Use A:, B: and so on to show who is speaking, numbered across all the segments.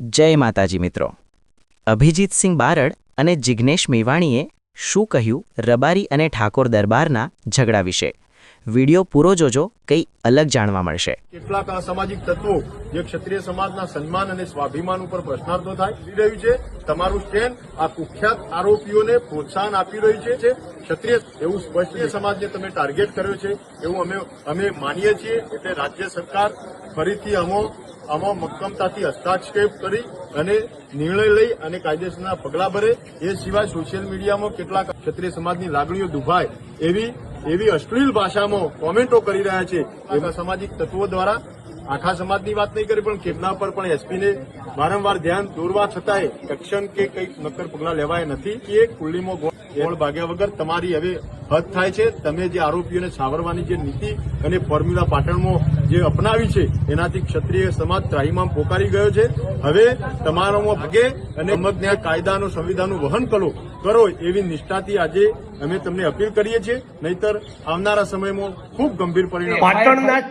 A: જય માતાજી મિત્રો। અભિજીતસિંહ બારડ અને જિગ્નેશ મેવાણીએ શું કહ્યું રબારી અને ઠાકોર દરબારના ઝઘડા વિશે? વિડિયો પૂરો જોજો, કંઈ અલગ જાણવા મળશે।
B: કેટલાક અસામાજિક તત્વો જે ક્ષત્રિય સમાજના સન્માન અને સ્વાભિમાન ઉપર પ્રશ્નાર્થો થઈ રહ્યું છે, તમારું સ્ટેન્ડ આ કુખ્યાત આરોપીઓને પ્રોત્સાહન આપી રહ્યું છે। ક્ષત્રિય એવું સ્પષ્ટ સમાજને તમે ટાર્ગેટ કર્યો છે એવું અમે માનીએ છીએ। એટલે રાજ્ય સરકાર ફરીથી આમાં મક્કમતાથી હસ્તક્ષેપ કરી અને નિર્ણય લઈ અને કાયદેસરના પગલાં ભરે। એ સિવાય સોશિયલ મીડિયામાં કેટલાક ક્ષત્રિય સમાજની લાગણીઓ દુભાય એવી અશ્લીલ ભાષામાં કોમેન્ટો કરી રહ્યા છે। એવા સામાજિક તત્વો દ્વારા આખા સમાજની વાત નહીં કરી, પણ કેટલા પર પણ એસપીને વારંવાર ધ્યાન દોરવા છતાંય એક્શન કે કંઈક નક્કર પગલાં લેવાય નથી। કે કુલ્લીમાં ગોળ ભાગ્યા વગર તમારી હવે હદ થાય છે। તમે જે આરોપીઓને છાવરવાની જે નીતિ અને ફોર્મ્યુલા પાટણમાં જે અપનાવી છે એનાથી ક્ષત્રિય સમાજ ત્રાહિમામ પોકારી ગયો છે। હવે તમારામાં ભાગે અને સમજને કાયદાનું સંવિધાનનું વહન કરો એવી નિષ્ઠાથી આજે અમે તમને અપીલ કરીએ છીએ, નહીતર આવનારા સમયમાં ખૂબ ગંભીર પરિણામ।
C: પાટણના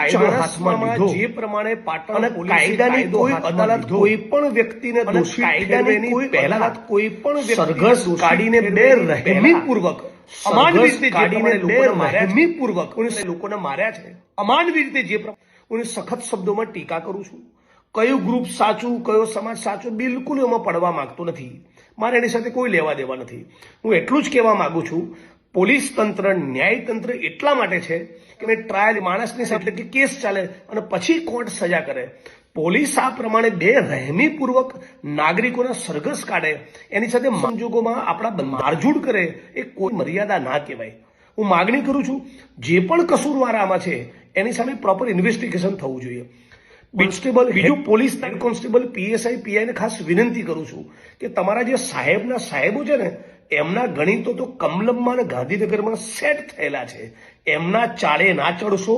C: ચાણસ્મામાં જે પ્રમાણે પાટણ કાયદાની કોઈ અદાલત કોઈ પણ વ્યક્તિને દોષી ઠેરવે નહીં, પહેલા કોઈ પણ સરઘસ કાઢીને બે રહેમીપૂર્વક લોકોને માર્યા છે, અમાનવી રીતે જે હું સખત શબ્દોમાં ટીકા કરું છું। કયું ગ્રુપ સાચું, કયો સમાજ સાચો, બિલકુલ એમાં પડવા માંગતો નથી। મારે એની સાથે કોઈ લેવા દેવા નથી। હું એટલું જ કહેવા માંગુ છું, પોલીસ તંત્ર, ન્યાયતંત્ર એટલા માટે છે કે ટ્રાયલ માણસની સાથે કે કેસ ચાલે અને પછી કોર્ટ સજા કરે। પોલીસ આ પ્રમાણે બે રહેમીપૂર્વક નાગરિકોના સરઘસ કાઢે, એની સાથે સંજોગોમાં આપણા મારઝૂડ કરે, એ કોઈ મર્યાદા ના કહેવાય। હું માગણી કરું છું, જે પણ કસૂરવાર આમાં છે એની સામે પ્રોપર ઇન્વેસ્ટિગેશન થવું જોઈએ। કોન્સ્ટેબલ, બીજું પોલીસ હેડ કોન્સ્ટેબલ, પીએસઆઈ, પીઆઈને ખાસ વિનંતી કરું છું કે તમારા જે સાહેબો છે ને, એમના ગણિતો તો કમલમમાં અને ગાંધીનગરમાં સેટ થયેલા છે। એમના ચાળે ના ચડશો,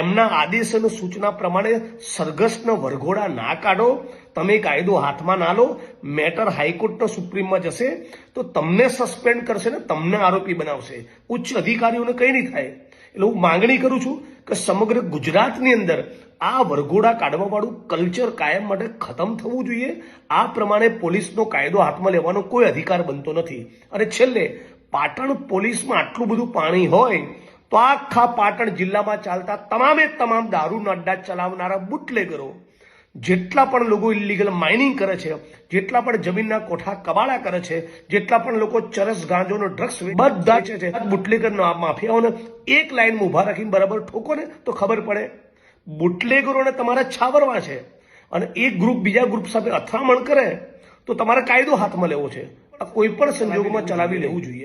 C: એમના આદેશ અને સૂચના પ્રમાણે સરઘસના વરઘોડા ના કાઢો, તમે કાયદો હાથમાં ના લો। મેટર હાઈકોર્ટના સુપ્રીમમાં જશે તો તમને સસ્પેન્ડ કરશે ને તમને આરોપી બનાવશે। ઉચ્ચ અધિકારીઓને કંઈ નહીં થાય। એટલે હું માંગણી કરું છું કે સમગ્ર ગુજરાતની અંદર આ વરઘોડા કાઢવાવાળું કલ્ચર કાયમ માટે ખતમ થવું જોઈએ। આ પ્રમાણે પોલીસનો કાયદો હાથમાં લેવાનો કોઈ અધિકાર બનતો નથી। અને છેલ્લે, પાટણ પોલીસમાં આટલું બધું પાણી હોય તો આખા પાટણ જિલ્લામાં ચાલતા તમામ દારૂના અડ્ડા ચલાવનારા બુટલેગરો, જેટલા પણ લોકો ઇલીગલ માઇનિંગ કરે છે, જેટલા પણ જમીનના કોઠા કબાડા કરે છે, જેટલા પણ લોકો ચરસ, ગાંજોનો ડ્રગ્સ બધા છે, બુટલેગરના માફિયાઓને એક લાઈનમાં ઉભા રાખીને બરાબર ઠોકો ને તો ખબર પડે। બુટલેગરોને તમારે છાવરવા છે અને એક ગ્રુપ બીજા ગ્રુપ સાથે અથડામણ કરે તો તમારે કાયદો હાથમાં લેવો છે। કોઈ પણ સંજોગોમાં ચલાવી લેવું જોઈએ।